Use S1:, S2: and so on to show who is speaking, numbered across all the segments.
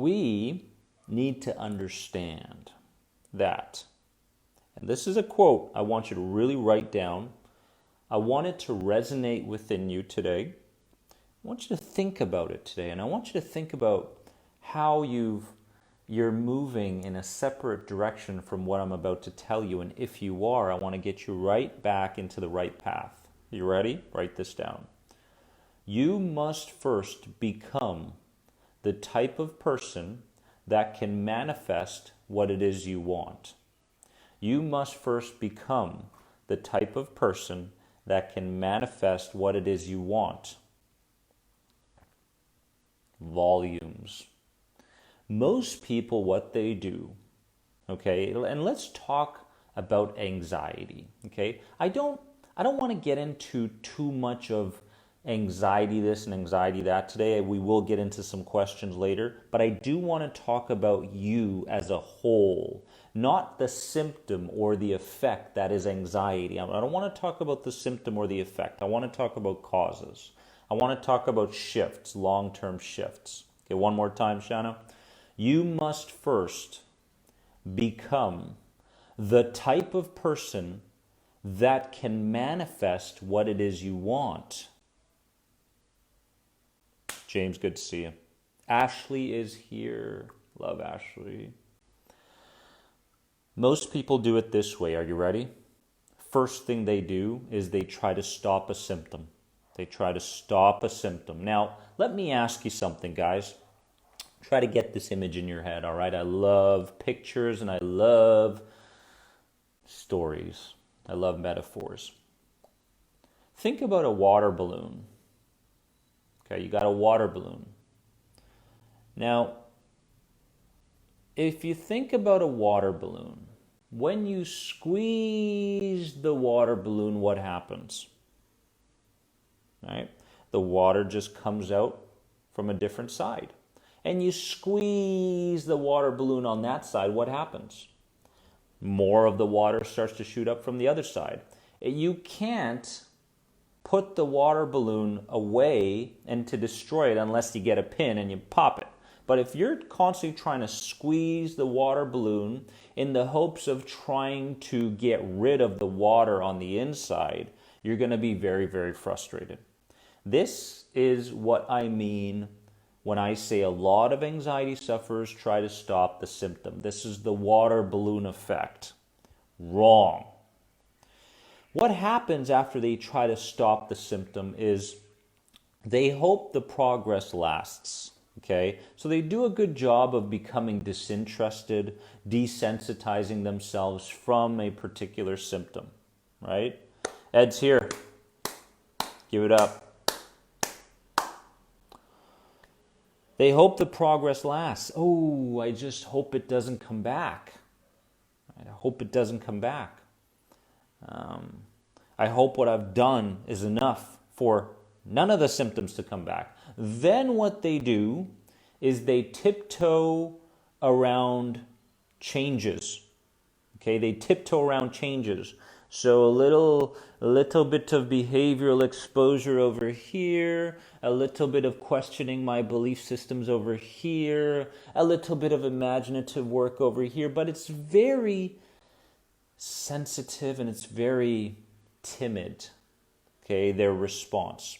S1: We need to understand that, and this is a quote I want you to really write down. I want it to resonate within you today. I want you to think about it today, and I want you to think about how you're moving in a separate direction from what I'm about to tell you, and if you are, I want to get you right back into the right path. You ready? Write this down. You must first become the type of person that can manifest what it is you want. You must first become the type of person that can manifest what it is you want. Volumes. Most people, what they do, okay, and let's talk about anxiety, okay? I don't want to get into too much of anxiety this and anxiety that today. We will get into some questions later, but I do want to talk about you as a whole, not the symptom or the effect that is anxiety. I don't want to talk about the symptom or the effect. I want to talk about causes. I want to talk about shifts, long-term shifts. Okay, one more time, Shanna. You must first become the type of person that can manifest what it is you want. James, good to see you. Ashley is here. Love Ashley. Most people do it this way. Are you ready? First thing they do is they try to stop a symptom. They try to stop a symptom. Now, let me ask you something, guys. Try to get this image in your head, all right? I love pictures and I love stories. I love metaphors. Think about a water balloon. Okay, you got a water balloon. Now, if you think about a water balloon, when you squeeze the water balloon, what happens? Right? The water just comes out from a different side. And you squeeze the water balloon on that side, what happens? More of the water starts to shoot up from the other side. You can't put the water balloon away and to destroy it unless you get a pin and you pop it. But if you're constantly trying to squeeze the water balloon in the hopes of trying to get rid of the water on the inside, you're going to be very, very frustrated. This is what I mean when I say a lot of anxiety sufferers try to stop the symptom. This is the water balloon effect. Wrong. What happens after they try to stop the symptom is they hope the progress lasts. Okay, so they do a good job of becoming disinterested, desensitizing themselves from a particular symptom, right? Ed's here. Give it up. They hope the progress lasts. Oh, I just hope it doesn't come back. I hope it doesn't come back. I hope what I've done is enough for none of the symptoms to come back. Then what they do is they tiptoe around changes. Okay, they tiptoe around changes. So a little bit of behavioral exposure over here, a little bit of questioning my belief systems over here, a little bit of imaginative work over here, but it's very sensitive and it's very timid, okay, their response.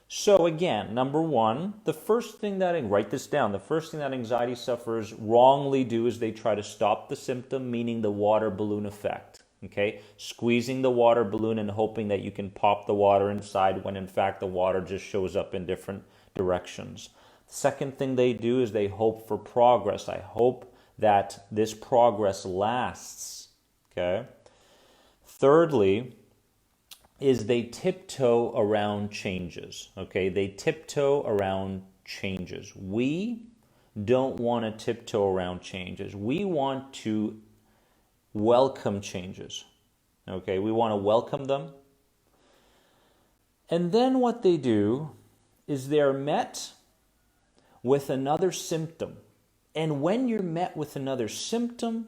S1: So again, number one, the first thing that anxiety sufferers wrongly do is they try to stop the symptom, meaning the water balloon effect. Okay, squeezing the water balloon and hoping that you can pop the water inside when in fact the water just shows up in different directions. The second thing they do is they hope for progress. I hope that this progress lasts. Okay. Thirdly, is they tiptoe around changes. Okay, they tiptoe around changes. We don't want to tiptoe around changes. We want to welcome changes. Okay, we want to welcome them. And then what they do is they're met with another symptom. And when you're met with another symptom,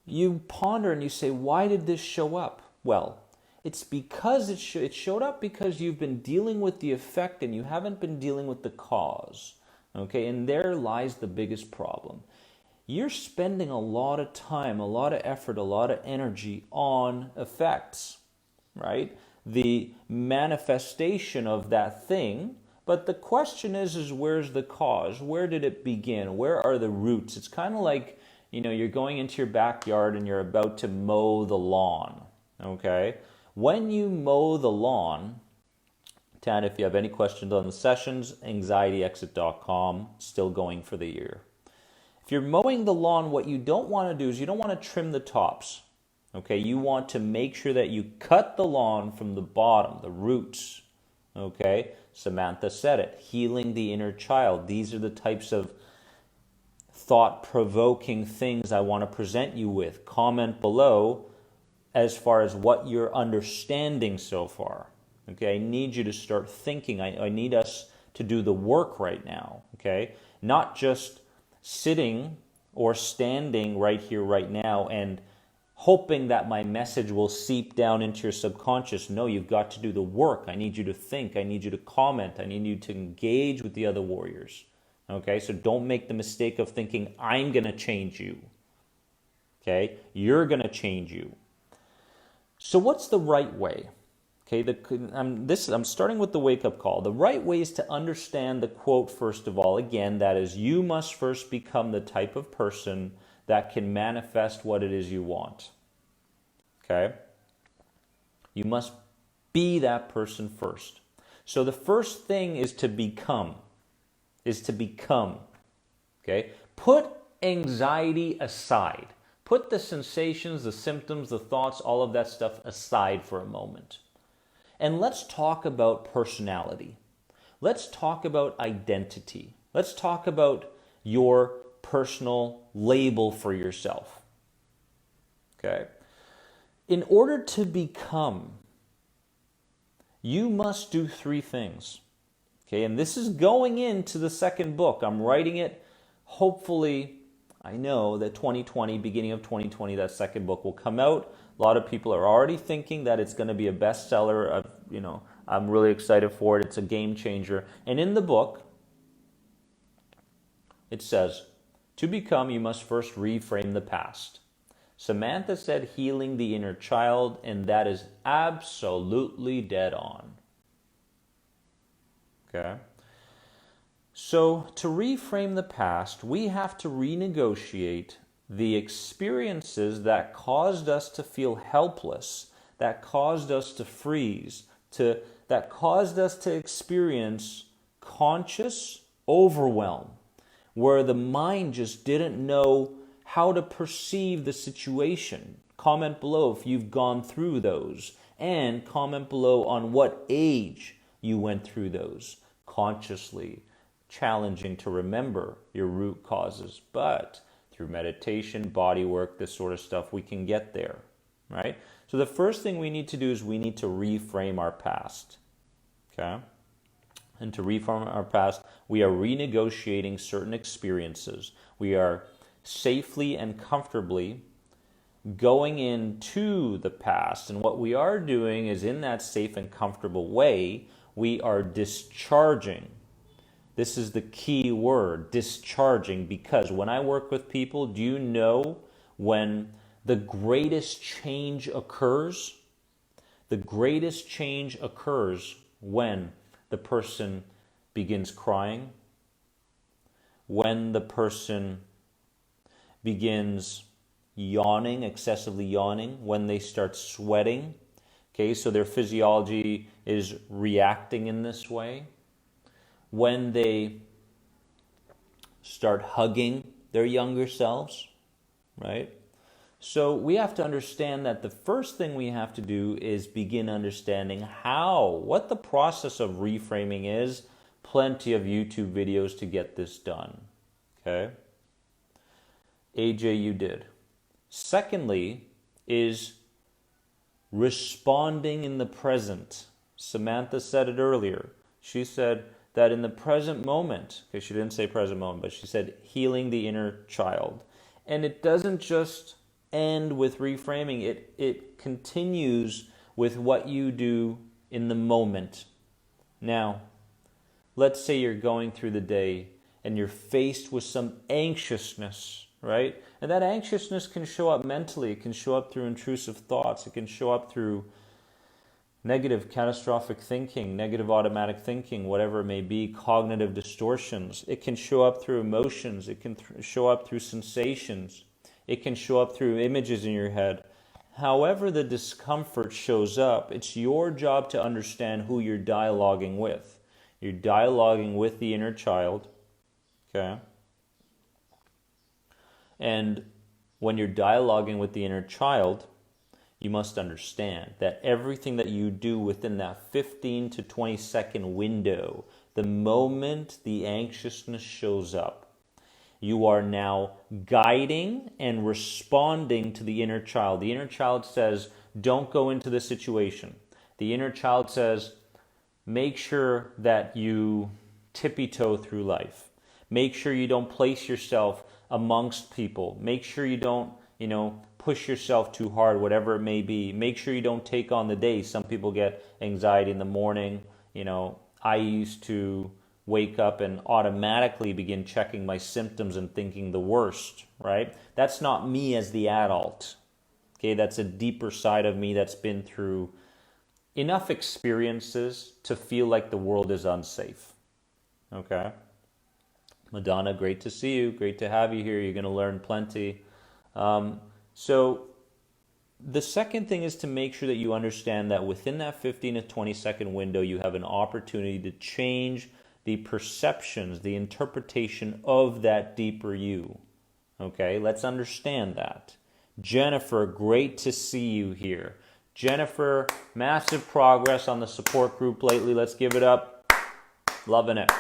S1: you ponder and you say, why did this show up? Well, it's because it showed up because you've been dealing with the effect and you haven't been dealing with the cause. Okay, and there lies the biggest problem. You're spending a lot of time, a lot of effort, a lot of energy on effects, right? The manifestation of that thing. But the question is where's the cause? Where did it begin? Where are the roots? It's kind of like, you're going into your backyard and you're about to mow the lawn, okay? When you mow the lawn, Tan, if you have any questions on the sessions, anxietyexit.com, still going for the year. If you're mowing the lawn, what you don't want to do is you don't want to trim the tops. Okay, you want to make sure that you cut the lawn from the bottom, the roots. Okay, Samantha said it, healing the inner child. These are the types of thought-provoking things I want to present you with. Comment below as far as what you're understanding so far. Okay, I need you to start thinking. I need us to do the work right now. Okay, not just sitting or standing right here, right now, and hoping that my message will seep down into your subconscious. No, you've got to do the work. I need you to think. I need you to comment. I need you to engage with the other warriors. Okay, so don't make the mistake of thinking, I'm going to change you. Okay, you're going to change you. So what's the right way? Okay, I'm starting with the wake-up call. The right way is to understand the quote, first of all. Again, that is, you must first become the type of person that can manifest what it is you want. Okay? You must be that person first. So the first thing is to become. Okay? Put anxiety aside. Put the sensations, the symptoms, the thoughts, all of that stuff aside for a moment. And let's talk about personality. Let's talk about identity. Let's talk about your personal label for yourself. Okay? In order to become, you must do 3 things. Okay? And this is going into the second book. I'm writing it. Hopefully, I know that 2020, beginning of 2020, that second book will come out. A lot of people are already thinking that it's going to be a bestseller. I'm really excited for it. It's a game changer. And in the book, it says, to become, you must first reframe the past. Samantha said healing the inner child, and that is absolutely dead on. Okay? So to reframe the past, we have to renegotiate the experiences that caused us to feel helpless, that caused us to freeze, that caused us to experience conscious overwhelm, where the mind just didn't know how to perceive the situation. Comment below if you've gone through those, and comment below on what age you went through those. Consciously challenging to remember your root causes, but through meditation, body work, this sort of stuff, we can get there, right? So the first thing we need to do is we need to reframe our past, okay? And to reframe our past, we are renegotiating certain experiences. We are safely and comfortably going into the past. And what we are doing is, in that safe and comfortable way, we are discharging. This is the key word, discharging, because when I work with people, do you know when the greatest change occurs? The greatest change occurs when the person begins crying, when the person begins yawning, excessively yawning, when they start sweating. Okay, so their physiology is reacting in this way. When they start hugging their younger selves, right? So we have to understand that the first thing we have to do is begin understanding what the process of reframing is. Plenty of YouTube videos to get this done, okay? AJ, you did. Secondly is responding in the present. Samantha said it earlier. She said that in the present moment, okay, she didn't say present moment, but she said healing the inner child. And it doesn't just end with reframing. It continues with what you do in the moment. Now, let's say you're going through the day and you're faced with some anxiousness, right? And that anxiousness can show up mentally. It can show up through intrusive thoughts. It can show up through negative catastrophic thinking, negative automatic thinking, whatever it may be, cognitive distortions. It can show up through emotions. It can show up through sensations. It can show up through images in your head. However the discomfort shows up, it's your job to understand who you're dialoguing with. You're dialoguing with the inner child, okay? And when you're dialoguing with the inner child, you must understand that everything that you do within that 15 to 20 second window, the moment the anxiousness shows up, you are now guiding and responding to the inner child. The inner child says, don't go into the situation. The inner child says, make sure that you tippy-toe through life. Make sure you don't place yourself amongst people. Make sure you don't, push yourself too hard, whatever it may be. Make sure you don't take on the day. Some people get anxiety in the morning. I used to wake up and automatically begin checking my symptoms and thinking the worst, right? That's not me as the adult. Okay, that's a deeper side of me that's been through enough experiences to feel like the world is unsafe. Okay? Madonna, great to see you. Great to have you here. You're going to learn plenty. So the second thing is to make sure that you understand that within that 15 to 20 second window, you have an opportunity to change the perceptions, the interpretation of that deeper you. Okay, let's understand that. Jennifer, great to see you here. Jennifer, massive progress on the support group lately. Let's give it up. Loving it.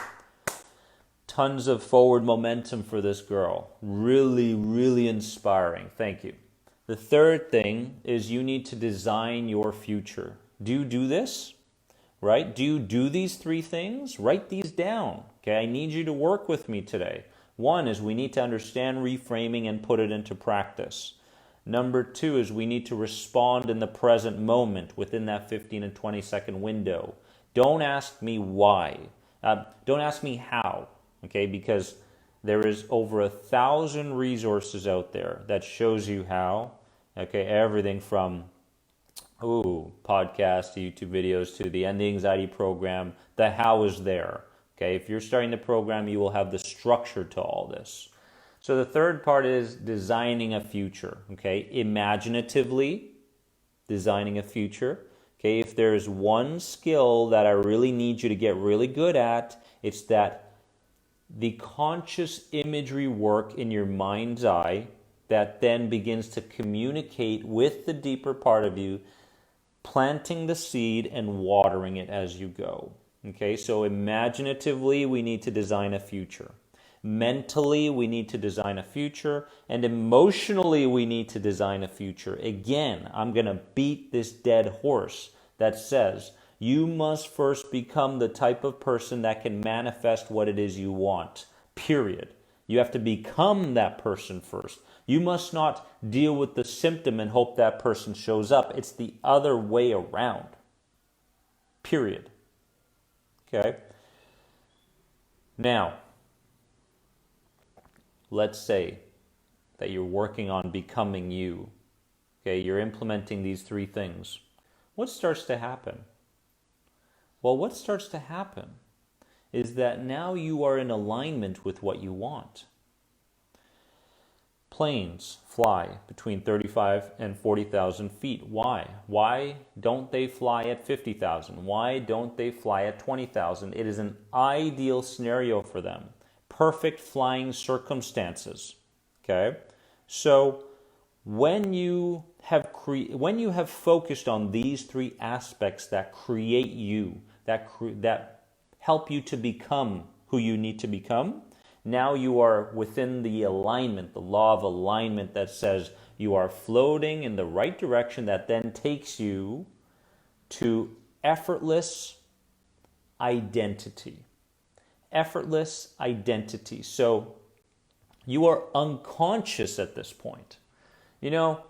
S1: Tons of forward momentum for this girl. Really, really inspiring. Thank you. The third thing is you need to design your future. Do you do this? Right? Do you do these three things? Write these down. Okay, I need you to work with me today. One is we need to understand reframing and put it into practice. Number two is we need to respond in the present moment within that 15 and 20 second window. Don't ask me why. Don't ask me how. Okay, because there is over 1,000 resources out there that shows you how. Okay, everything from podcasts to YouTube videos to the End the Anxiety program. The how is there. Okay, if you're starting the program, you will have the structure to all this. So the third part is designing a future. Okay, imaginatively designing a future. Okay, if there's one skill that I really need you to get really good at, it's that the conscious imagery work in your mind's eye that then begins to communicate with the deeper part of you, planting the seed and watering it as you go. Okay, so imaginatively, we need to design a future. Mentally, we need to design a future. And emotionally, we need to design a future. Again, I'm going to beat this dead horse that says, you must first become the type of person that can manifest what it is you want. Period. You have to become that person first. You must not deal with the symptom and hope that person shows up. It's the other way around. Period. Okay? Now, let's say that you're working on becoming you. Okay, you're implementing these three things. What starts to happen? Well, what starts to happen is that now you are in alignment with what you want. Planes fly between 35 and 40,000 feet. Why? Why don't they fly at 50,000? Why don't they fly at 20,000? It is an ideal scenario for them. Perfect flying circumstances. Okay? So when you have focused on these three aspects that create you, that help you to become who you need to become, now you are within the alignment, the law of alignment that says you are floating in the right direction that then takes you to effortless identity. Effortless identity. So you are unconscious at this point. You know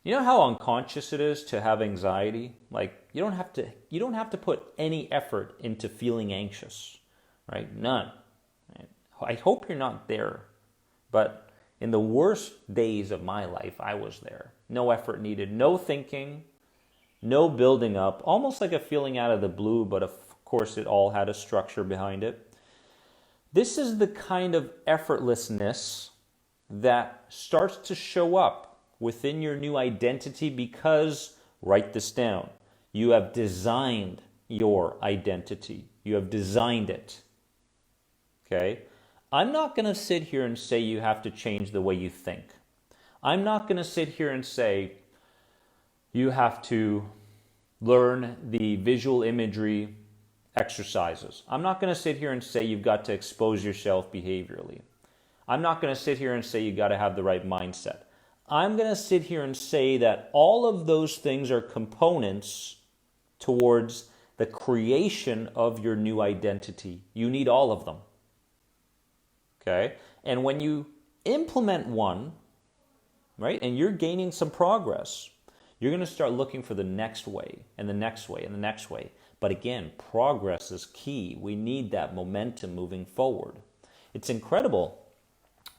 S1: how unconscious it is to have anxiety? Like you don't have to put any effort into feeling anxious. right? None. Right? I hope you're not there, but in the worst days of my life, I was there. No effort needed, no thinking, no building up, almost like a feeling out of the blue, but of course it all had a structure behind it. This is the kind of effortlessness that starts to show up within your new identity because, write this down, you have designed your identity. You have designed it. Okay? I'm not going to sit here and say you have to change the way you think. I'm not going to sit here and say you have to learn the visual imagery exercises. I'm not going to sit here and say you've got to expose yourself behaviorally. I'm not going to sit here and say you got to have the right mindset. I'm going to sit here and say that all of those things are components towards the creation of your new identity. You need all of them. Okay? And when you implement one, right, and you're gaining some progress, you're going to start looking for the next way and the next way and the next way. But again, progress is key. We need that momentum moving forward. It's incredible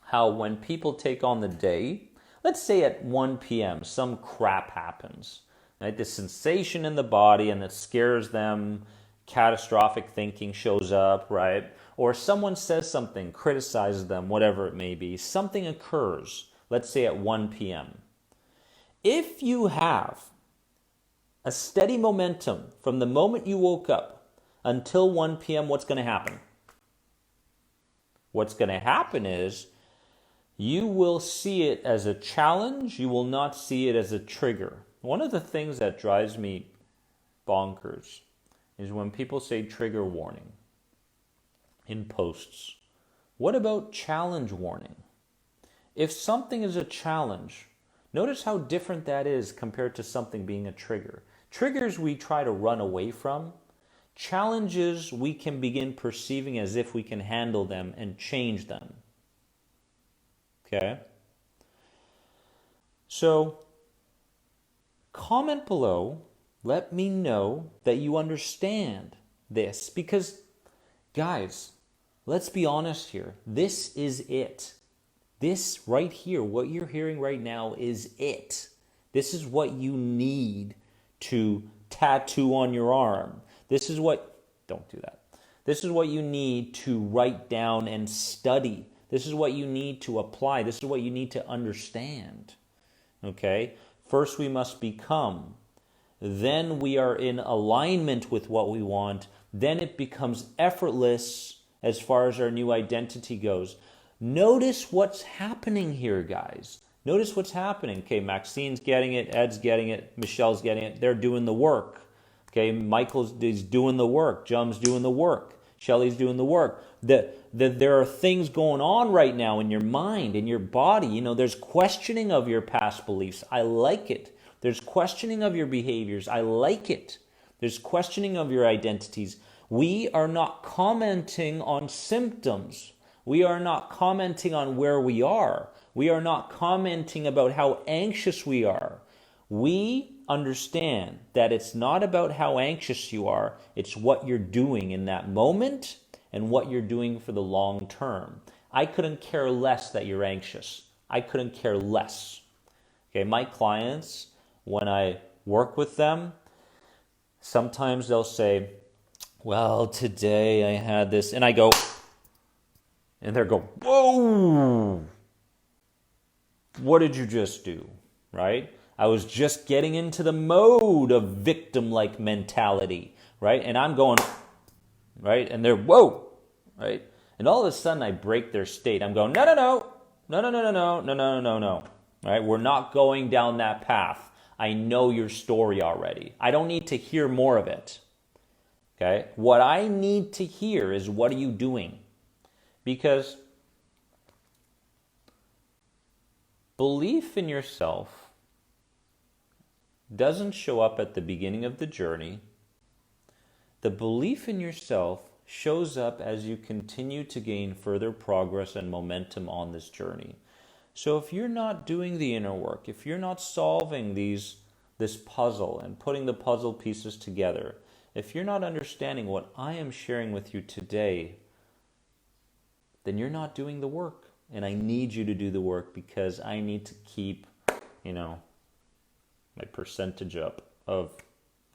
S1: how when people take on the day, let's say at 1 p.m., some crap happens, right? This sensation in the body and it scares them, catastrophic thinking shows up, right? Or someone says something, criticizes them, whatever it may be. Something occurs, let's say at 1 p.m. If you have a steady momentum from the moment you woke up until 1 p.m., what's going to happen? What's going to happen is you will see it as a challenge. You will not see it as a trigger. One of the things that drives me bonkers is when people say trigger warning in posts. What about challenge warning? If something is a challenge, notice how different that is compared to something being a trigger. Triggers we try to run away from. Challenges we can begin perceiving as if we can handle them and change them. Okay? So, comment below. Let me know that you understand this. Because, guys, let's be honest here. This is it. This right here, what you're hearing right now is it. This is what you need to tattoo on your arm. This is what, don't do that. This is what you need to write down and study. This is what you need to apply. This is what you need to understand. Okay? First we must become. Then we are in alignment with what we want. Then it becomes effortless as far as our new identity goes. Notice what's happening here, guys. Notice what's happening. Okay, Maxine's getting it, Ed's getting it, Michelle's getting it. They're doing the work. Okay, Michael's is doing the work. Jum's doing the work. Shelly's doing the work. There are things going on right now in your mind, in your body. You know, there's questioning of your past beliefs. I like it. There's questioning of your behaviors. I like it. There's questioning of your identities. We are not commenting on symptoms. We are not commenting on where we are. We are not commenting about how anxious we are. We understand that it's not about how anxious you are. It's what you're doing in that moment and what you're doing for the long term. I couldn't care less that you're anxious. I couldn't care less. Okay, my clients, when I work with them, sometimes they'll say, well, today I had this, and I go, and they'll go, whoa, what did you just do, right? I was just getting into the mode of victim-like mentality, right? And I'm going, right? And they're, whoa, right? And all of a sudden I break their state. I'm going, no, right? We're not going down that path. I know your story already. I don't need to hear more of it, okay? What I need to hear is, what are you doing? Because belief in yourself doesn't show up at the beginning of the journey. The belief in yourself shows up as you continue to gain further progress and momentum on this journey. So if you're not doing the inner work, if you're not solving this puzzle and putting the puzzle pieces together, if you're not understanding what I am sharing with you today, then you're not doing the work. And I need you to do the work because I need to keep, my percentage up of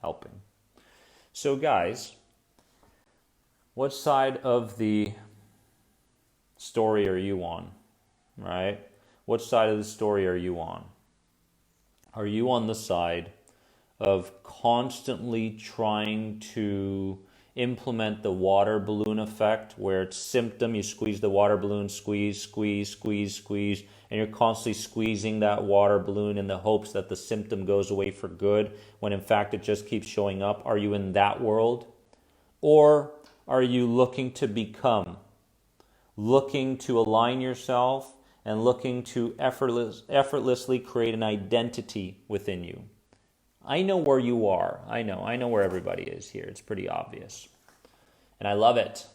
S1: helping. So guys, what side of the story are you on, right? What side of the story are you on? Are you on the side of constantly trying to implement the water balloon effect, where it's symptom, you squeeze the water balloon, squeeze, squeeze, squeeze, squeeze, and you're constantly squeezing that water balloon in the hopes that the symptom goes away for good, when in fact it just keeps showing up? Are you in that world? Or are you looking to become, looking to align yourself, and looking to effortlessly create an identity within you? I know where you are. I know where everybody is here. It's pretty obvious. And I love it.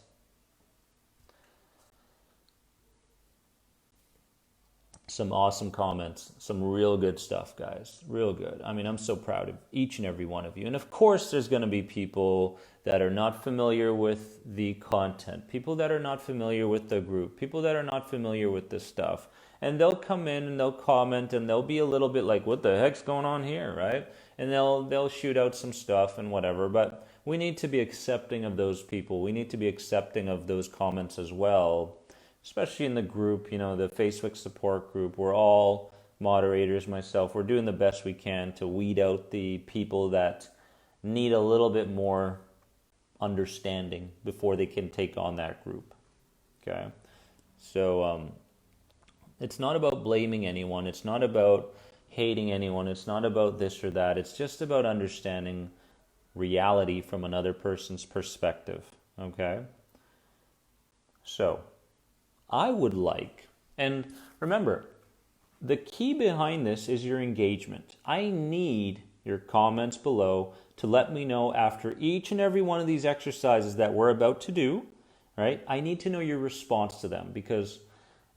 S1: Some awesome comments. Some real good stuff, guys. Real good. I mean, I'm so proud of each and every one of you. And of course, there's going to be people that are not familiar with the content, people that are not familiar with the group, people that are not familiar with this stuff. And they'll come in and they'll comment and they'll be a little bit like, what the heck's going on here, right? And they'll shoot out some stuff and whatever. But we need to be accepting of those people. We need to be accepting of those comments as well, especially in the group, the Facebook support group. We're all moderators, myself. We're doing the best we can to weed out the people that need a little bit more understanding before they can take on that group. Okay? So it's not about blaming anyone. It's not about hating anyone. It's not about this or that. It's just about understanding reality from another person's perspective. Okay? So I would like, and remember, the key behind this is your engagement. I need your comments below to let me know after each and every one of these exercises that we're about to do, right? I need to know your response to them because,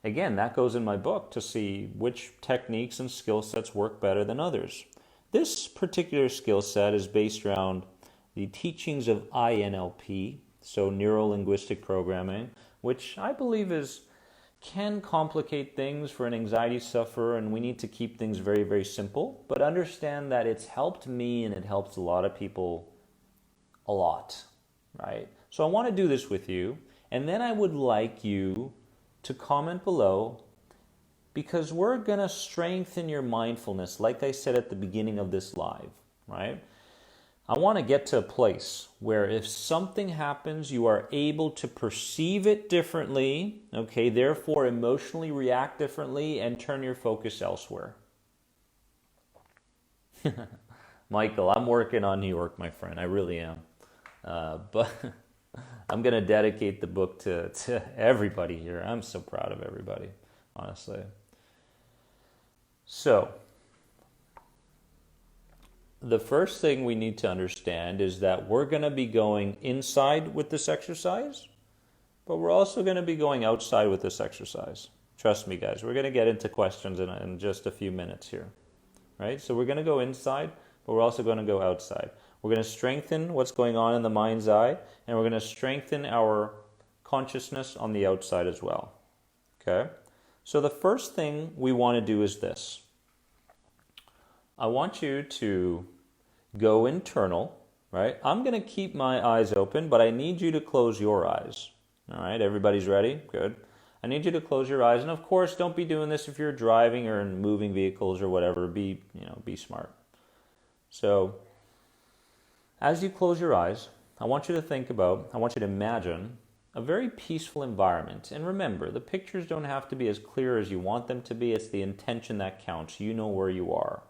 S1: again, that goes in my book to see which techniques and skill sets work better than others. This particular skill set is based around the teachings of INLP, so Neuro-Linguistic Programming, which I believe can complicate things for an anxiety sufferer, and we need to keep things very, very simple. But understand that it's helped me and it helps a lot of people a lot, right? So I want to do this with you, and then I would like you to comment below, because we're going to strengthen your mindfulness, like I said at the beginning of this live, right? I want to get to a place where if something happens, you are able to perceive it differently, okay, therefore emotionally react differently and turn your focus elsewhere. Michael, I'm working on New York, my friend. I really am. But I'm going to dedicate the book to everybody here. I'm so proud of everybody, honestly. So the first thing we need to understand is that we're going to be going inside with this exercise, but we're also going to be going outside with this exercise. Trust me, guys, we're going to get into questions in just a few minutes here, right? So we're going to go inside, but we're also going to go outside. We're going to strengthen what's going on in the mind's eye, and we're going to strengthen our consciousness on the outside as well, okay? So the first thing we want to do is this. I want you to go internal, right? I'm going to keep my eyes open, but I need you to close your eyes. All right, everybody's ready? Good. I need you to close your eyes. And of course, don't be doing this if you're driving or in moving vehicles or whatever. Be smart. So, as you close your eyes, I want you to imagine a very peaceful environment. And remember, the pictures don't have to be as clear as you want them to be. It's the intention that counts. You know where you are.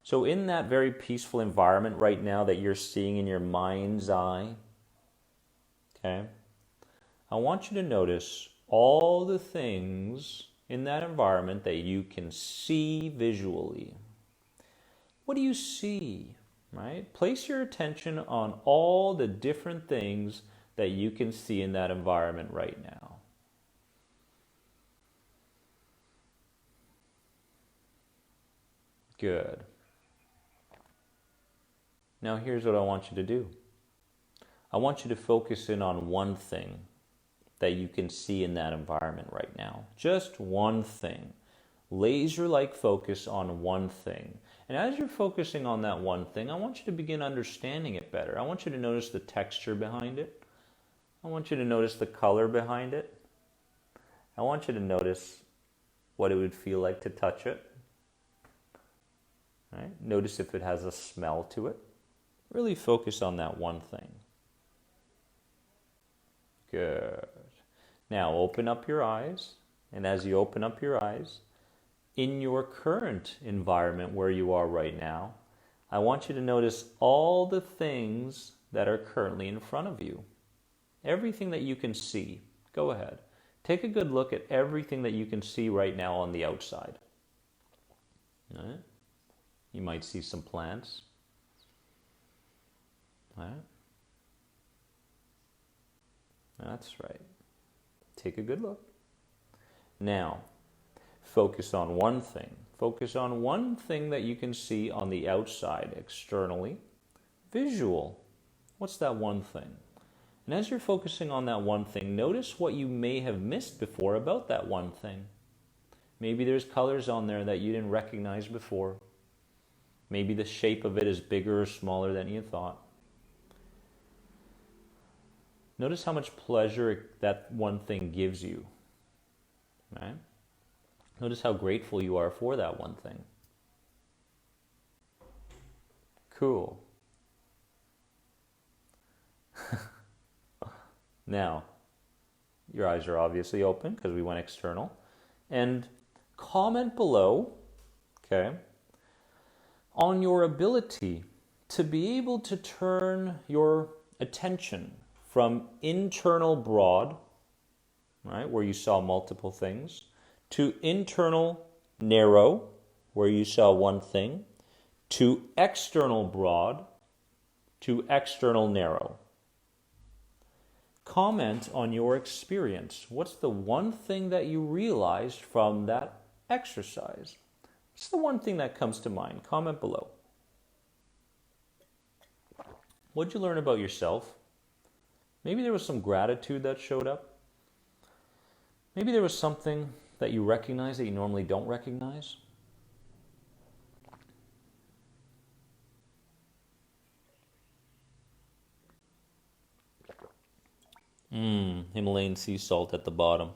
S1: So in that very peaceful environment right now that you're seeing in your mind's eye, okay, I want you to notice all the things in that environment that you can see visually. What do you see, right? Place your attention on all the different things that you can see in that environment right now. Good. Now here's what I want you to do. I want you to focus in on one thing that you can see in that environment right now. Just one thing. Laser-like focus on one thing. And as you're focusing on that one thing, I want you to begin understanding it better. I want you to notice the texture behind it. I want you to notice the color behind it. I want you to notice what it would feel like to touch it. Right? Notice if it has a smell to it. Really focus on that one thing. Good. Now open up your eyes. And as you open up your eyes, in your current environment where you are right now, I want you to notice all the things that are currently in front of you. Everything that you can see. Go ahead. Take a good look at everything that you can see right now on the outside. All right? You might see some plants. All right? That's right. Take a good look. Now, focus on one thing. Focus on one thing that you can see on the outside, externally. Visual. What's that one thing? And as you're focusing on that one thing, notice what you may have missed before about that one thing. Maybe there's colors on there that you didn't recognize before. Maybe the shape of it is bigger or smaller than you thought. Notice how much pleasure that one thing gives you. Right? Notice how grateful you are for that one thing. Cool. Now, your eyes are obviously open because we went external. And comment below, okay, on your ability to be able to turn your attention from internal broad, right, where you saw multiple things, to internal narrow, where you saw one thing, to external broad, to external narrow. Comment on your experience. What's the one thing that you realized from that exercise? What's the one thing that comes to mind? Comment below. What did you learn about yourself? Maybe there was some gratitude that showed up. Maybe there was something that you recognize that you normally don't recognize. Himalayan sea salt at the bottom.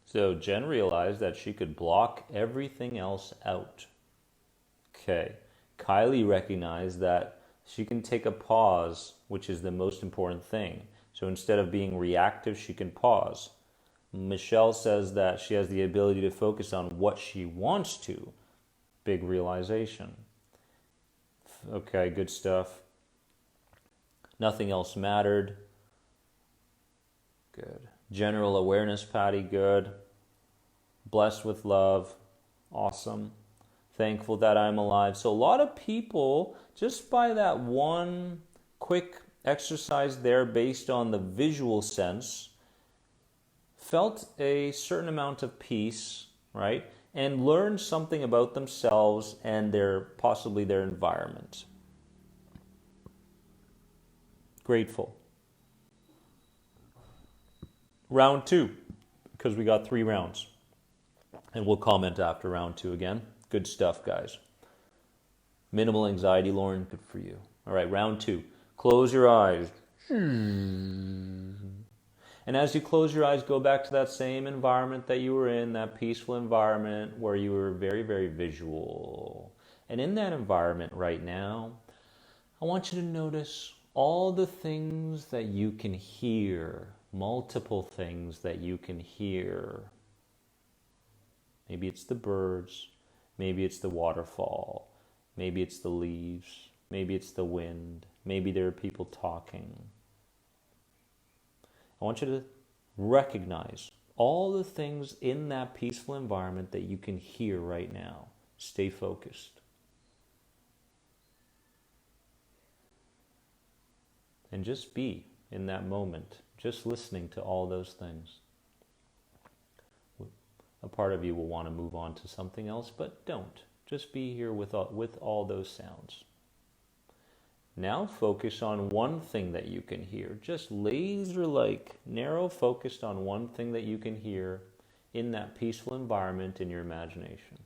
S1: So Jen realized that she could block everything else out. Okay. Kylie recognized that she can take a pause, which is the most important thing. So instead of being reactive, she can pause. Michelle says that she has the ability to focus on what she wants to. Big realization. Okay, good stuff. Nothing else mattered. Good. General awareness, Patty, good. Blessed with love. Awesome. Thankful that I'm alive. So a lot of people, just by that one quick exercise there based on the visual sense, felt a certain amount of peace, right? And learned something about themselves and possibly their environment. Grateful. Round 2, because we got 3 rounds. And we'll comment after round 2 again. Good stuff, guys. Minimal anxiety, Lauren, good for you. All right, round 2. Close your eyes. And as you close your eyes, go back to that same environment that you were in, that peaceful environment where you were very, very visual. And in that environment right now, I want you to notice all the things that you can hear, multiple things that you can hear. Maybe it's the birds, maybe it's the waterfall, maybe it's the leaves, maybe it's the wind, maybe there are people talking. I want you to recognize all the things in that peaceful environment that you can hear right now. Stay focused. And just be in that moment, just listening to all those things. A part of you will want to move on to something else, but don't. Just be here with all those sounds. Now focus on one thing that you can hear. Just laser-like, narrow focused on one thing that you can hear in that peaceful environment in your imagination.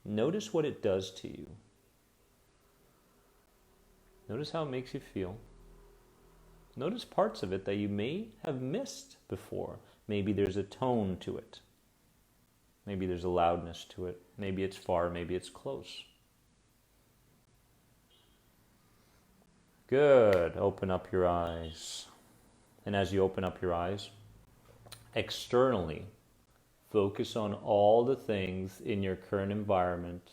S1: Notice what it does to you. Notice how it makes you feel. Notice parts of it that you may have missed before. Maybe there's a tone to it. Maybe there's a loudness to it. Maybe it's far, maybe it's close. Good. Open up your eyes. And as you open up your eyes, externally, focus on all the things in your current environment,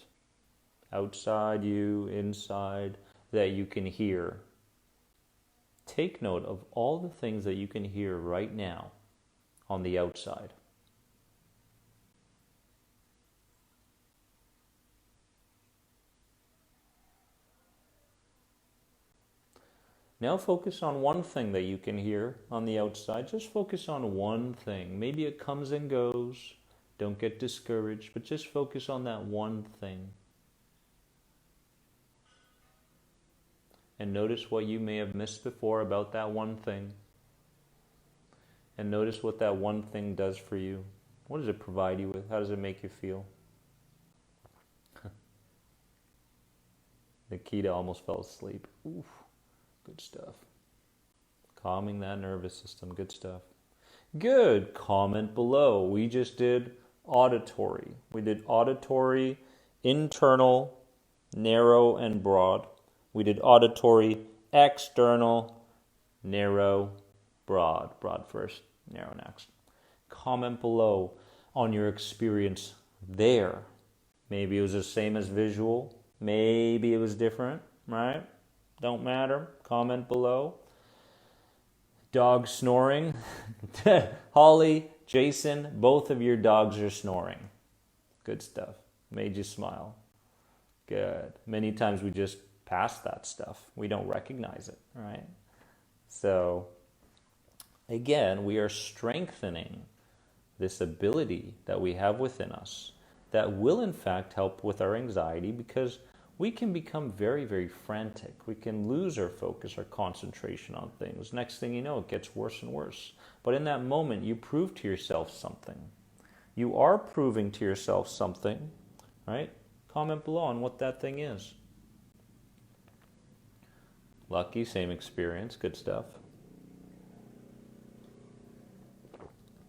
S1: outside you, inside, that you can hear. Take note of all the things that you can hear right now on the outside. Now focus on one thing that you can hear on the outside. Just focus on one thing. Maybe it comes and goes. Don't get discouraged, but just focus on that one thing. And notice what you may have missed before about that one thing. And notice what that one thing does for you. What does it provide you with? How does it make you feel? Nikita almost fell asleep. Oof, good stuff. Calming that nervous system, good stuff. Good. Comment below. We just did auditory. We did auditory, internal, narrow, and broad. We did auditory, external, narrow, broad. Broad first, narrow next. Comment below on your experience there. Maybe it was the same as visual. Maybe it was different, right? Don't matter. Comment below. Dog snoring. Holly, Jason, both of your dogs are snoring. Good stuff. Made you smile. Good. Many times we just pass that stuff. We don't recognize it, right? So, again, we are strengthening this ability that we have within us that will, in fact, help with our anxiety, because we can become very, very frantic. We can lose our focus, our concentration on things. Next thing you know, it gets worse and worse. But in that moment, you prove to yourself something. You are proving to yourself something, right? Comment below on what that thing is. Lucky, same experience, good stuff.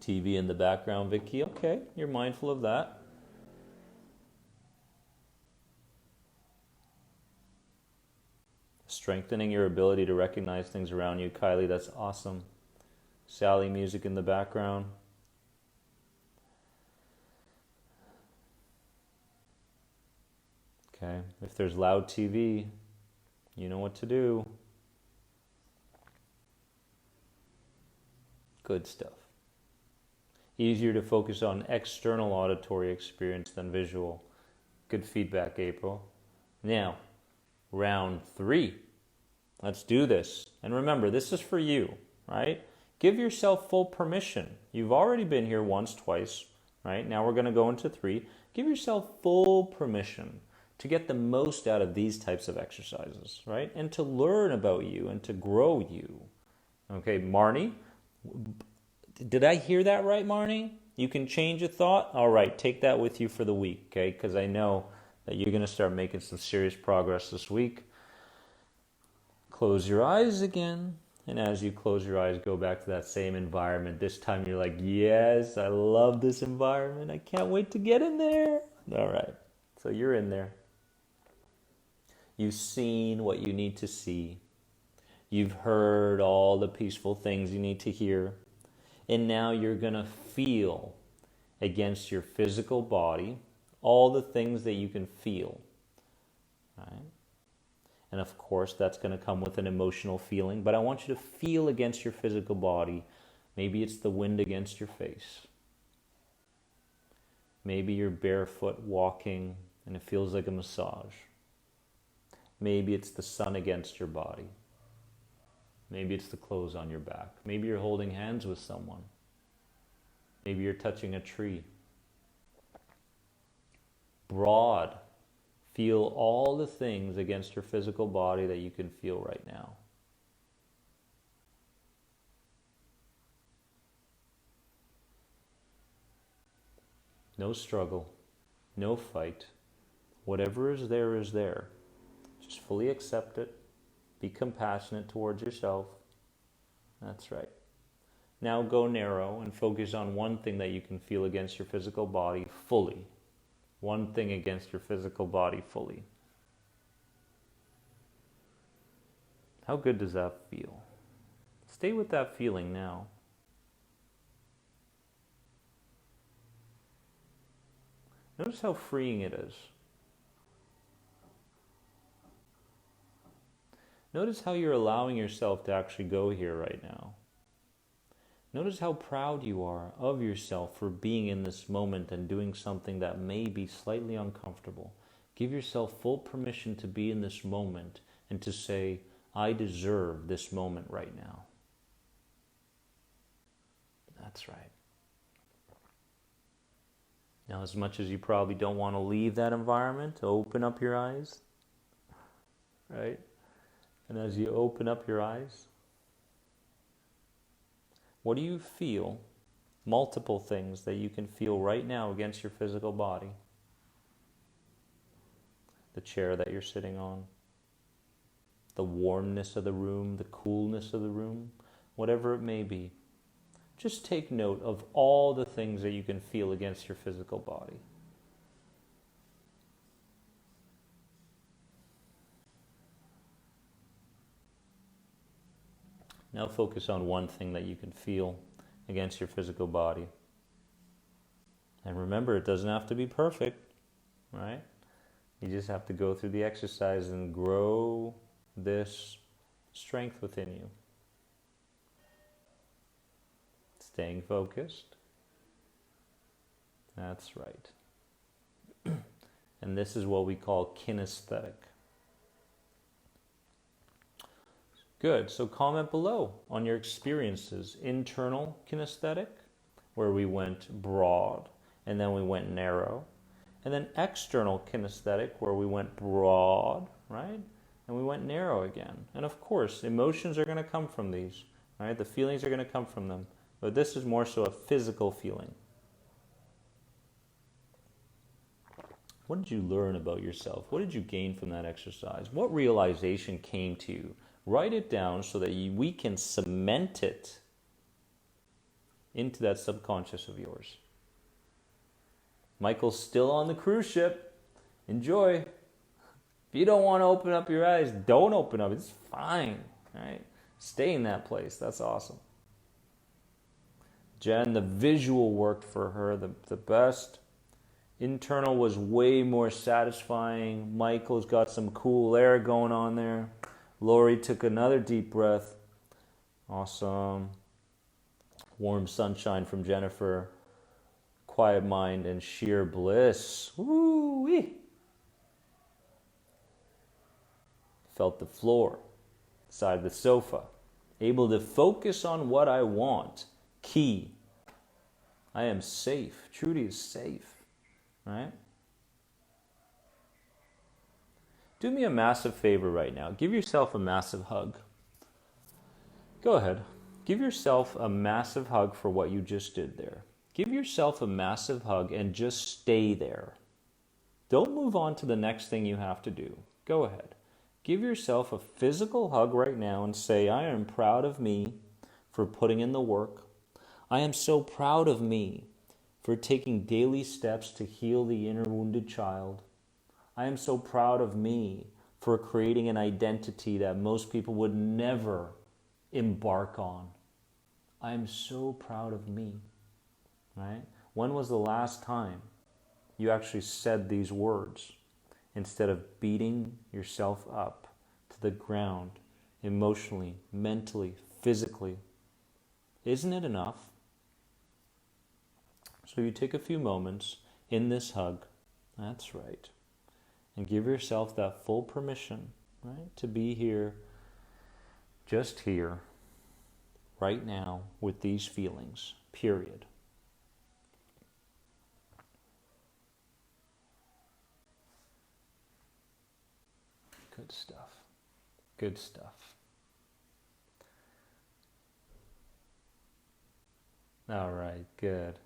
S1: TV in the background, Vicky. Okay, you're mindful of that. Strengthening your ability to recognize things around you. Kylie, that's awesome. Sally, music in the background. Okay, if there's loud TV, you know what to do. Good stuff. Easier to focus on external auditory experience than visual. Good feedback, April. Now, round 3. Let's do this. And remember, this is for you, right? Give yourself full permission. You've already been here once, twice, right? Now we're going to go into 3. Give yourself full permission to get the most out of these types of exercises, right? And to learn about you and to grow you. Okay, Marnie, did I hear that right, Marnie? You can change a thought? All right, take that with you for the week, okay? Because I know that you're going to start making some serious progress this week. Close your eyes again. And as you close your eyes, go back to that same environment. This time you're like, yes, I love this environment. I can't wait to get in there. All right, so you're in there. You've seen what you need to see. You've heard all the peaceful things you need to hear. And now you're going to feel against your physical body all the things that you can feel. Right? And of course, that's going to come with an emotional feeling. But I want you to feel against your physical body. Maybe it's the wind against your face. Maybe you're barefoot walking and it feels like a massage. Maybe it's the sun against your body. Maybe it's the clothes on your back. Maybe you're holding hands with someone. Maybe you're touching a tree. Broad. Feel all the things against your physical body that you can feel right now. No struggle, no fight. Whatever is there is there. Just fully accept it. Be compassionate towards yourself. That's right. Now go narrow and focus on one thing that you can feel against your physical body fully. One thing against your physical body fully. How good does that feel? Stay with that feeling now. Notice how freeing it is. Notice how you're allowing yourself to actually go here right now. Notice how proud you are of yourself for being in this moment and doing something that may be slightly uncomfortable. Give yourself full permission to be in this moment and to say, I deserve this moment right now. That's right. Now, as much as you probably don't want to leave that environment, open up your eyes, right? And as you open up your eyes, what do you feel? Multiple things that you can feel right now against your physical body. The chair that you're sitting on, the warmness of the room, the coolness of the room, whatever it may be. Just take note of all the things that you can feel against your physical body. Now focus on one thing that you can feel against your physical body. And remember, it doesn't have to be perfect, right? You just have to go through the exercise and grow this strength within you. Staying focused. That's right. And this is what we call kinesthetic. Good. So comment below on your experiences. Internal kinesthetic, where we went broad, and then we went narrow. And then external kinesthetic, where we went broad, right? And we went narrow again. And of course, emotions are going to come from these, right? The feelings are going to come from them. But this is more so a physical feeling. What did you learn about yourself? What did you gain from that exercise? What realization came to you? Write it down so that we can cement it into that subconscious of yours. Michael's still on the cruise ship. Enjoy. If you don't want to open up your eyes, don't open up. It's fine, right? Stay in that place. That's awesome. Jen, the visual worked for her the best. Internal was way more satisfying. Michael's got some cool air going on there. Lori took another deep breath. Awesome. Warm sunshine from Jennifer. Quiet mind and sheer bliss. Woo-wee. Felt the floor, side of the sofa. Able to focus on what I want. Key. I am safe. Trudy is safe. Right? Do me a massive favor right now. Give yourself a massive hug. Go ahead. Give yourself a massive hug for what you just did there. Give yourself a massive hug and just stay there. Don't move on to the next thing you have to do. Go ahead. Give yourself a physical hug right now and say, I am proud of me for putting in the work. I am so proud of me for taking daily steps to heal the inner wounded child. I am so proud of me for creating an identity that most people would never embark on. I am so proud of me, right? When was the last time you actually said these words instead of beating yourself up to the ground emotionally, mentally, physically? Isn't it enough? So you take a few moments in this hug, that's right, and give yourself that full permission, right, to be here, just here, right now, with these feelings, period. Good stuff. Good stuff. All right, good.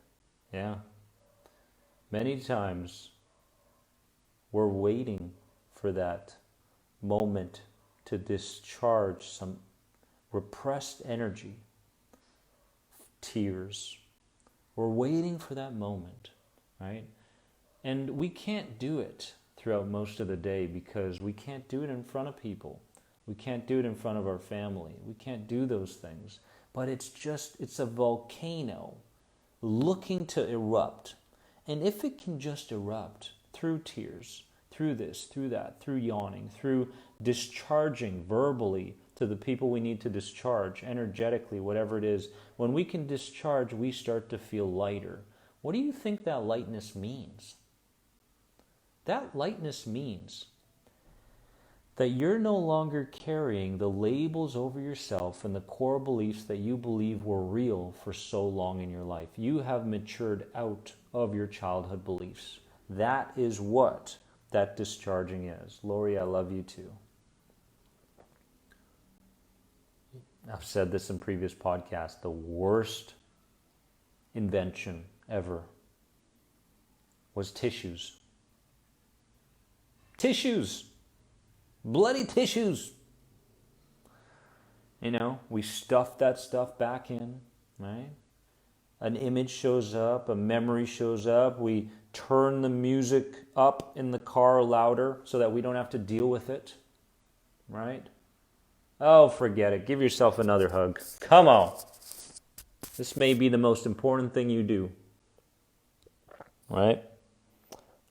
S1: Yeah. Many times we're waiting for that moment to discharge some repressed energy, tears. We're waiting for that moment, right? And we can't do it throughout most of the day because we can't do it in front of people. We can't do it in front of our family. We can't do those things. But it's a volcano looking to erupt. And if it can just erupt through tears, through this, through that, through yawning, through discharging verbally to the people we need to discharge, energetically, whatever it is, when we can discharge, we start to feel lighter. What do you think that lightness means? That lightness means that you're no longer carrying the labels over yourself and the core beliefs that you believe were real for so long in your life. You have matured out of your childhood beliefs. That is what that discharging is. Lori, I love you too. I've said this in previous podcasts. The worst invention ever was tissues. Tissues! Bloody tissues! You know, we stuff that stuff back in, right? An image shows up, a memory shows up, we turn the music up in the car louder so that we don't have to deal with it, right? Oh, forget it. Give yourself another hug. Come on. This may be the most important thing you do, right?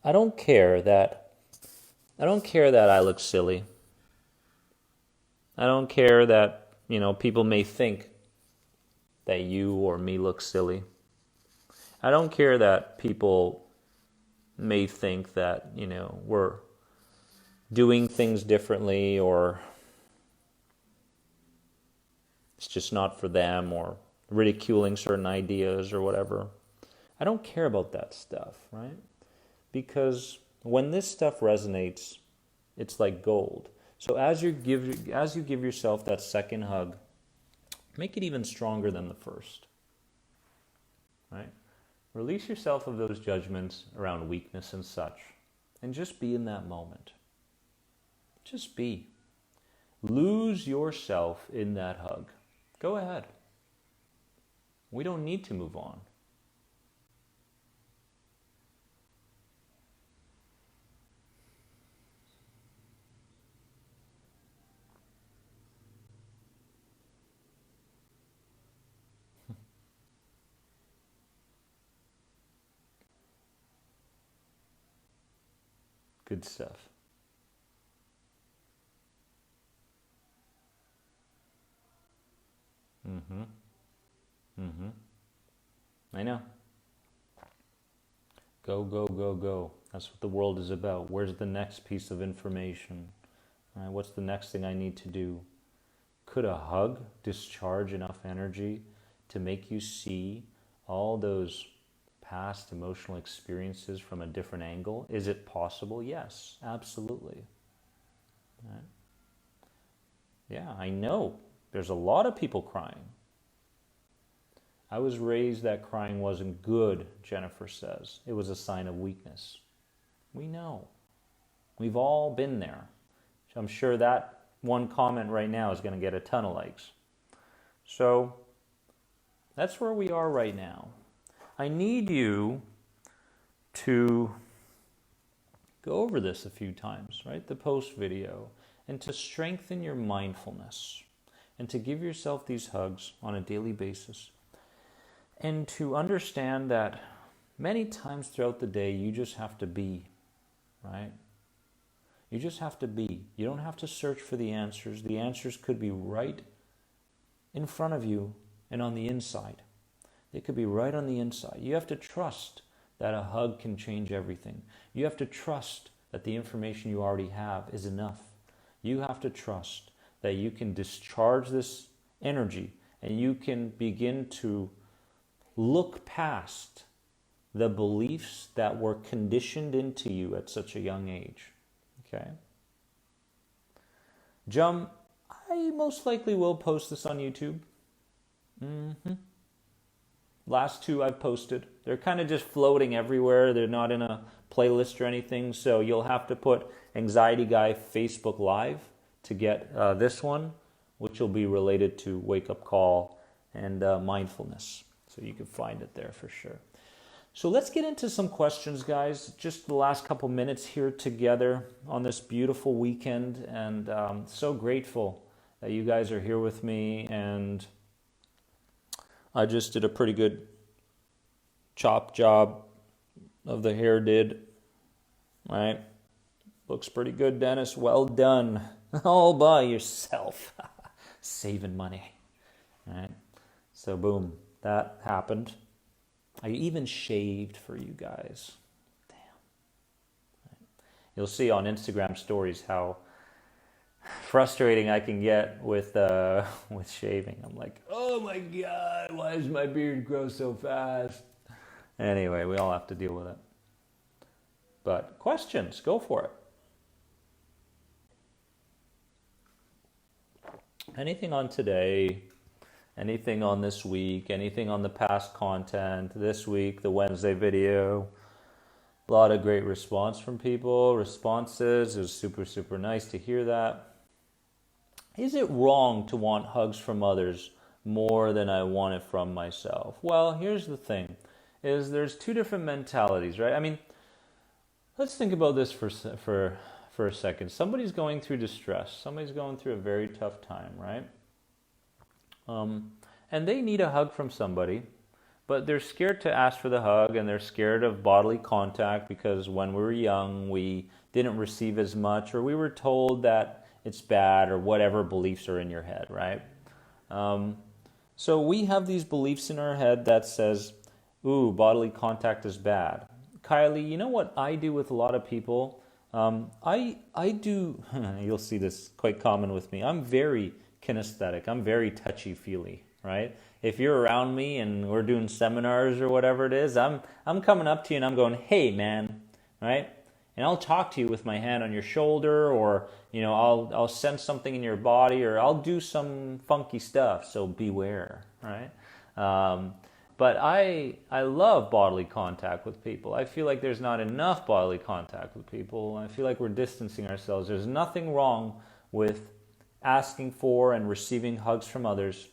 S1: I don't care that I look silly. I don't care that, people may think that you or me look silly. I don't care that people may think that, we're doing things differently or it's just not for them or ridiculing certain ideas or whatever. I don't care about that stuff, right? Because when this stuff resonates, it's like gold. So as you give yourself that second hug, make it even stronger than the first, right? Release yourself of those judgments around weakness and such, and just be in that moment. Just be. Lose yourself in that hug. Go ahead. We don't need to move on. Good stuff. I know. Go, go, go, go. That's what the world is about. Where's the next piece of information? What's the next thing I need to do? Could a hug discharge enough energy to make you see all those past emotional experiences from a different angle? Is it possible? Yes, absolutely. Right? Yeah, I know. There's a lot of people crying. I was raised that crying wasn't good, Jennifer says. It was a sign of weakness. We know. We've all been there. I'm sure that one comment right now is going to get a ton of likes. So that's where we are right now. I need you to go over this a few times, right? The post video, and to strengthen your mindfulness and to give yourself these hugs on a daily basis. And to understand that many times throughout the day, you just have to be, right? You just have to be. You don't have to search for the answers. The answers could be right in front of you and on the inside. They could be right on the inside. You have to trust that a hug can change everything. You have to trust that the information you already have is enough. You have to trust that you can discharge this energy and you can begin to look past the beliefs that were conditioned into you at such a young age. Okay? Jum, I most likely will post this on YouTube. Last two I've posted. They're kind of just floating everywhere. They're not in a playlist or anything, so you'll have to put Anxiety Guy Facebook Live to get this one, which will be related to Wake Up Call and mindfulness. So you can find it there for sure. So let's get into some questions, guys. Just the last couple minutes here together on this beautiful weekend, and so grateful that you guys are here with me. And I just did a pretty good chop job of the hair did, right? Looks pretty good, Dennis. Well done. All by yourself. Saving money, right? So boom, that happened. I even shaved for you guys. Damn. Right. You'll see on Instagram stories how frustrating I can get with shaving. I'm like, oh my God, why does my beard grow so fast? Anyway, we all have to deal with it. But questions, go for it. Anything on today, anything on this week, anything on the past content, this week, the Wednesday video. A lot of great response from people, responses. It was super, super nice to hear that. Is it wrong to want hugs from others more than I want it from myself? Well, here's the thing, is there's two different mentalities, right? I mean, let's think about this for a second. Somebody's going through distress. Somebody's going through a very tough time, right? And they need a hug from somebody, but they're scared to ask for the hug, and they're scared of bodily contact because when we were young, we didn't receive as much, or we were told that it's bad, or whatever beliefs are in your head, right? So we have these beliefs in our head that says, ooh, bodily contact is bad. Kylie, you know what I do with a lot of people? I do, you'll see this quite common with me. I'm very kinesthetic. I'm very touchy-feely, right? If you're around me and we're doing seminars or whatever it is, I'm coming up to you and I'm going, hey, man, right? And I'll talk to you with my hand on your shoulder, or, you know, I'll sense something in your body, or I'll do some funky stuff, so beware, right? But I love bodily contact with people. I feel like there's not enough bodily contact with people. I feel like we're distancing ourselves. There's nothing wrong with asking for and receiving hugs from others.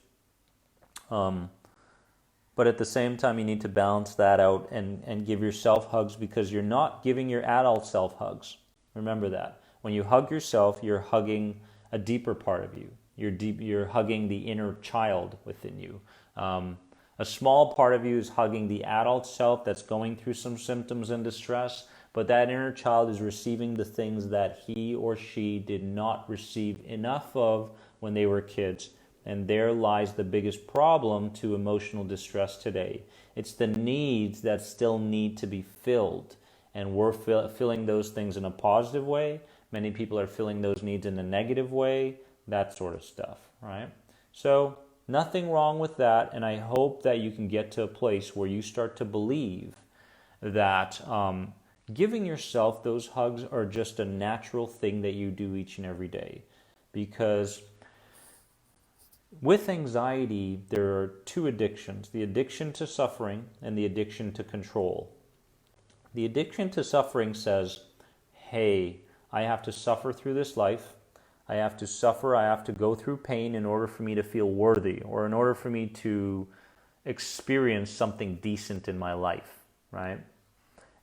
S1: But at the same time, you need to balance that out and give yourself hugs, because you're not giving your adult self hugs. Remember that. When you hug yourself, you're hugging a deeper part of you. You're hugging the inner child within you. A small part of you is hugging the adult self that's going through some symptoms and distress, but that inner child is receiving the things that he or she did not receive enough of when they were kids. And there lies the biggest problem to emotional distress today. It's the needs that still need to be filled. And we're filling those things in a positive way. Many people are filling those needs in a negative way, that sort of stuff, right? So nothing wrong with that, and I hope that you can get to a place where you start to believe that giving yourself those hugs are just a natural thing that you do each and every day. Because with anxiety, there are two addictions: the addiction to suffering and the addiction to control. The addiction to suffering says, hey, I have to suffer through this life. I have to suffer, I have to go through pain in order for me to feel worthy, or in order for me to experience something decent in my life, right?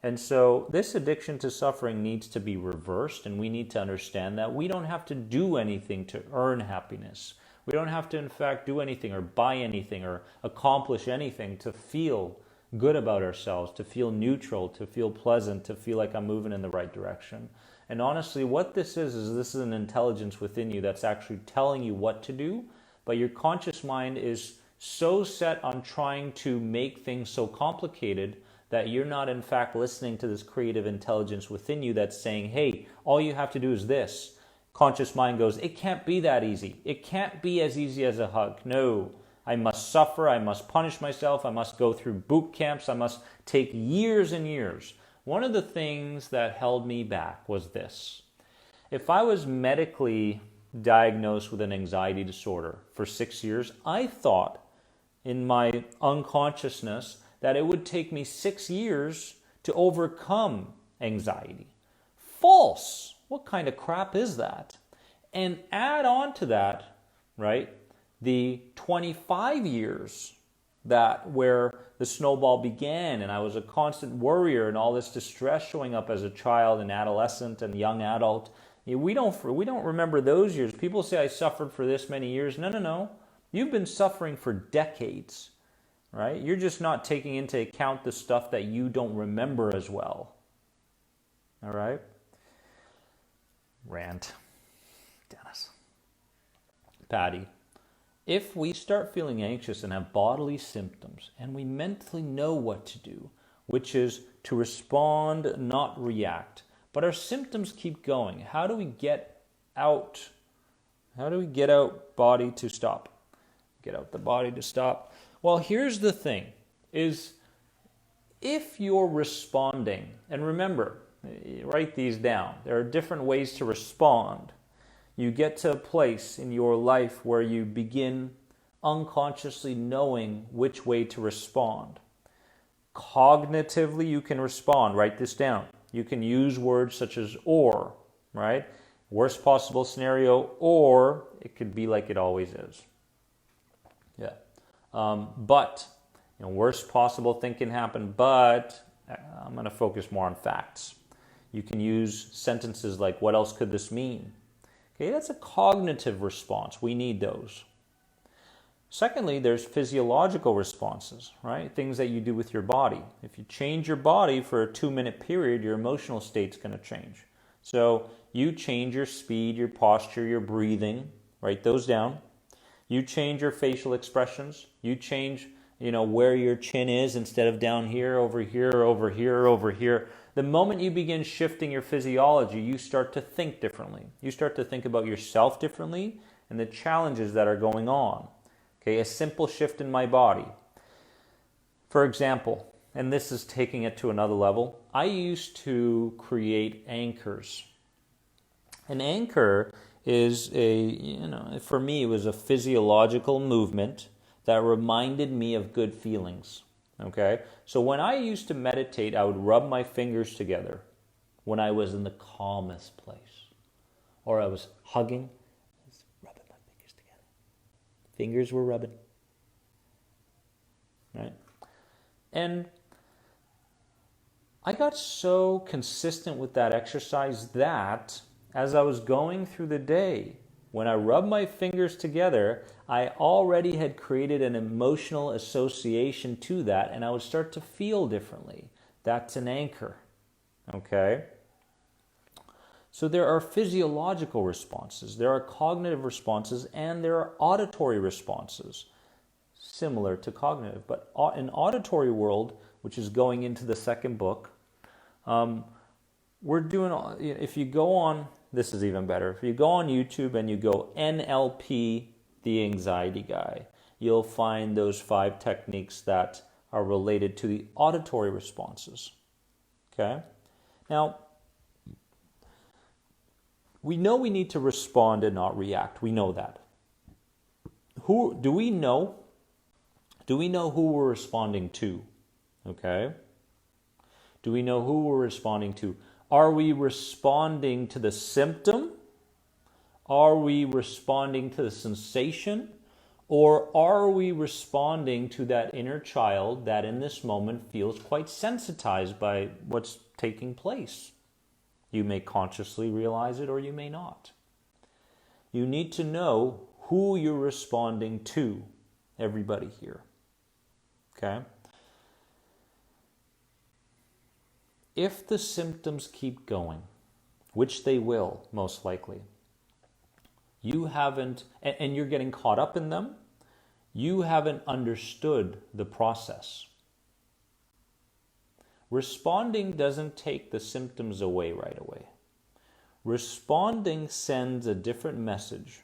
S1: And so this addiction to suffering needs to be reversed, and we need to understand that we don't have to do anything to earn happiness. We don't have to, in fact, do anything or buy anything or accomplish anything to feel good about ourselves, to feel neutral, to feel pleasant, to feel like I'm moving in the right direction. And honestly, what this is an intelligence within you that's actually telling you what to do, but your conscious mind is so set on trying to make things so complicated that you're not, in fact, listening to this creative intelligence within you that's saying, hey, all you have to do is this. Conscious mind goes, it can't be that easy. It can't be as easy as a hug. No, I must suffer. I must punish myself. I must go through boot camps. I must take years and years. One of the things that held me back was this. If I was medically diagnosed with an anxiety disorder. For 6 years, I thought in my unconsciousness that it would take me 6 years to overcome anxiety. False! What kind of crap is that? And add on to that, right, the 25 years that where the snowball began, and I was a constant worrier and all this distress showing up as a child and adolescent and young adult. We don't remember those years. People say I suffered for this many years. No. You've been suffering for decades, right? You're just not taking into account the stuff that you don't remember as well. All right? Rant. Dennis. Patty. If we start feeling anxious and have bodily symptoms and we mentally know what to do, which is to respond, not react, but our symptoms keep going, how do we get out? How do we get out body to stop? Get out the body to stop. Well, here's the thing, is if you're responding, and remember, write these down, there are different ways to respond. You get to a place in your life where you begin unconsciously knowing which way to respond. Cognitively, you can respond. Write this down. You can use words such as or, right? Worst possible scenario, or it could be like it always is. Yeah. But, worst possible thing can happen, but I'm going to focus more on facts. You can use sentences like, what else could this mean? Okay, that's a cognitive response. We need those. Secondly, there's physiological responses, right? Things that you do with your body. If you change your body for a 2-minute period, your emotional state's going to change. So you change your speed, your posture, your breathing. Write those down. You change your facial expressions. You change, where your chin is instead of down here, over here, over here, over here. The moment you begin shifting your physiology, you start to think differently. You start to think about yourself differently and the challenges that are going on. Okay, a simple shift in my body. For example, and this is taking it to another level, I used to create anchors. An anchor is for me, it was a physiological movement that reminded me of good feelings. Okay, so when I used to meditate, I would rub my fingers together when I was in the calmest place. Or I was hugging, I was rubbing my fingers together. Fingers were rubbing. Right? And I got so consistent with that exercise that as I was going through the day, when I rubbed my fingers together, I already had created an emotional association to that, and I would start to feel differently. That's an anchor. Okay? So there are physiological responses, there are cognitive responses, and there are auditory responses, similar to cognitive. But in auditory world, which is going into the second book, we're doing, if you go on, this is even better. If you go on YouTube and you go NLP, the anxiety guy, you'll find those 5 techniques that are related to the auditory responses. Okay? Now, we know we need to respond and not react. We know that. Do we know who we're responding to? Okay? Do we know who we're responding to? Are we responding to the symptom? Are we responding to the sensation? Or are we responding to that inner child that in this moment feels quite sensitized by what's taking place? You may consciously realize it or you may not. You need to know who you're responding to, everybody here. Okay? If the symptoms keep going, which they will, most likely, you haven't, and you're getting caught up in them, you haven't understood the process. Responding doesn't take the symptoms away right away. Responding sends a different message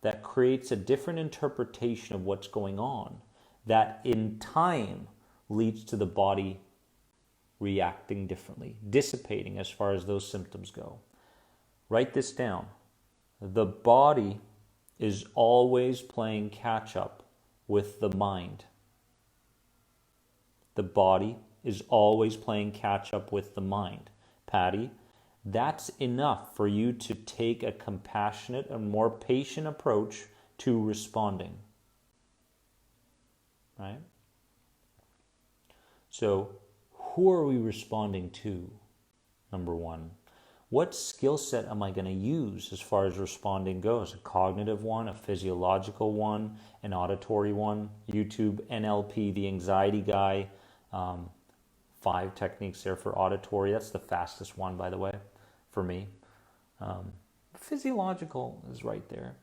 S1: that creates a different interpretation of what's going on, that in time leads to the body reacting differently, dissipating as far as those symptoms go. Write this down. the body is always playing catch up with the mind. The body is always playing catch up with the mind. Patty, that's enough for you to take a compassionate and more patient approach to responding. Right? So, who are we responding to? Number one. What skill set am I going to use as far as responding goes? A cognitive one, a physiological one, an auditory one, YouTube, NLP, the anxiety guy, 5 techniques there for auditory. That's the fastest one, by the way, for me. Physiological is right there.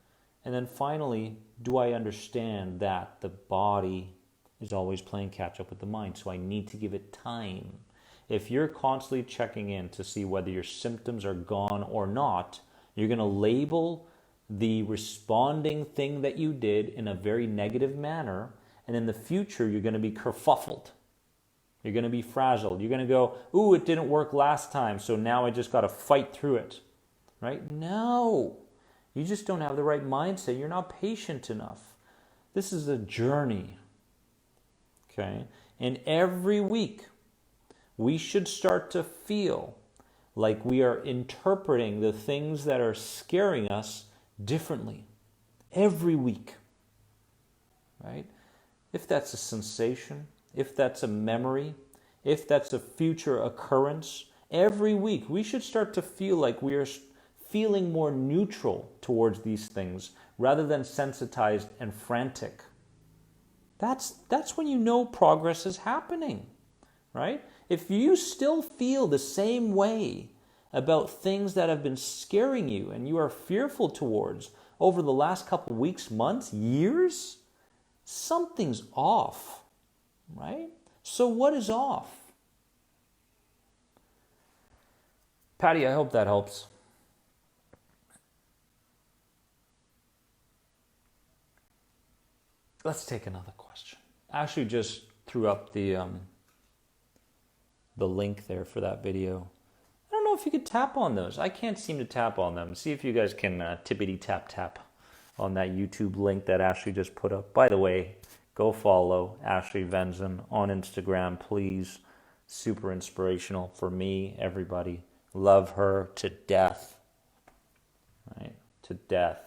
S1: And then finally, do I understand that the body is always playing catch up with the mind, so I need to give it time. If you're constantly checking in to see whether your symptoms are gone or not, you're going to label the responding thing that you did in a very negative manner, and in the future you're going to be kerfuffled. You're going to be frazzled. You're going to go, ooh, it didn't work last time, so now I just got to fight through it. Right? No. You just don't have the right mindset. You're not patient enough. This is a journey. Okay? And every week, we should start to feel like we are interpreting the things that are scaring us differently. Every week. Right? If that's a sensation, if that's a memory, if that's a future occurrence, every week we should start to feel like we are feeling more neutral towards these things rather than sensitized and frantic. That's when you know progress is happening, right? If you still feel the same way about things that have been scaring you and you are fearful towards over the last couple weeks, months, years, something's off, right? So what is off? Patty, I hope that helps. Let's take another question. I actually just threw up the link there for that video. I don't know if you could tap on those. I can't seem to tap on them. See if you guys can tippity tap on that YouTube link that Ashley just put up. By the way, go follow Ashley Venzen on Instagram, please. Super inspirational for me, everybody. Love her to death. Right? To death.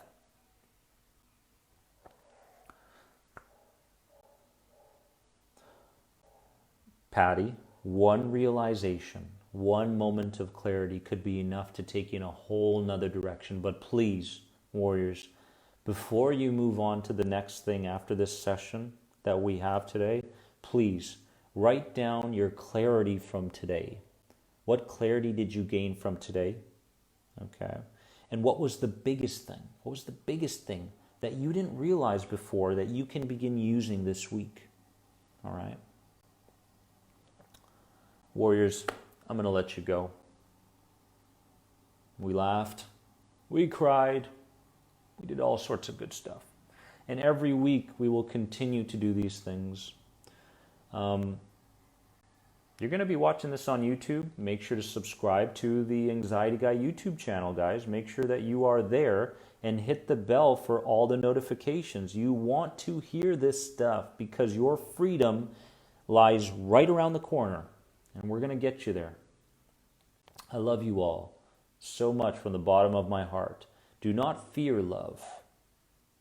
S1: Patty, one realization, one moment of clarity could be enough to take you in a whole nother direction. But please, warriors, before you move on to the next thing after this session that we have today, please write down your clarity from today. What clarity did you gain from today? Okay. And what was the biggest thing? What was the biggest thing that you didn't realize before that you can begin using this week? All right. Warriors, I'm going to let you go. We laughed. We cried. We did all sorts of good stuff. And every week we will continue to do these things. You're going to be watching this on YouTube. Make sure to subscribe to the Anxiety Guy YouTube channel, guys. Make sure that you are there and hit the bell for all the notifications. You want to hear this stuff because your freedom lies right around the corner. And we're going to get you there. I love you all so much from the bottom of my heart. Do not fear love.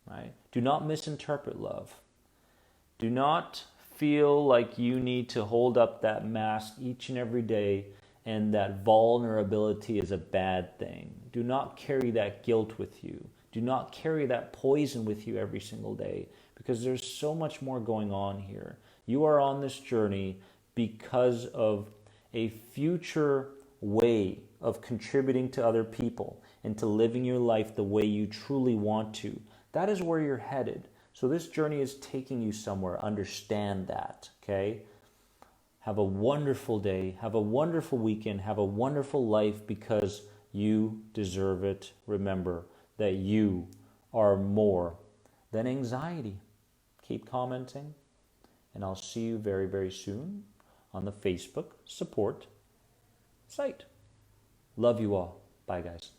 S1: Right? Do not misinterpret love. Do not feel like you need to hold up that mask each and every day and that vulnerability is a bad thing. Do not carry that guilt with you. Do not carry that poison with you every single day because there's so much more going on here. You are on this journey because of a future way of contributing to other people and to living your life the way you truly want to. That is where you're headed. So this journey is taking you somewhere. Understand that, okay? Have a wonderful day. Have a wonderful weekend. Have a wonderful life because you deserve it. Remember that you are more than anxiety. Keep commenting, and I'll see you very, very soon on the Facebook support site. Love you all. Bye, guys.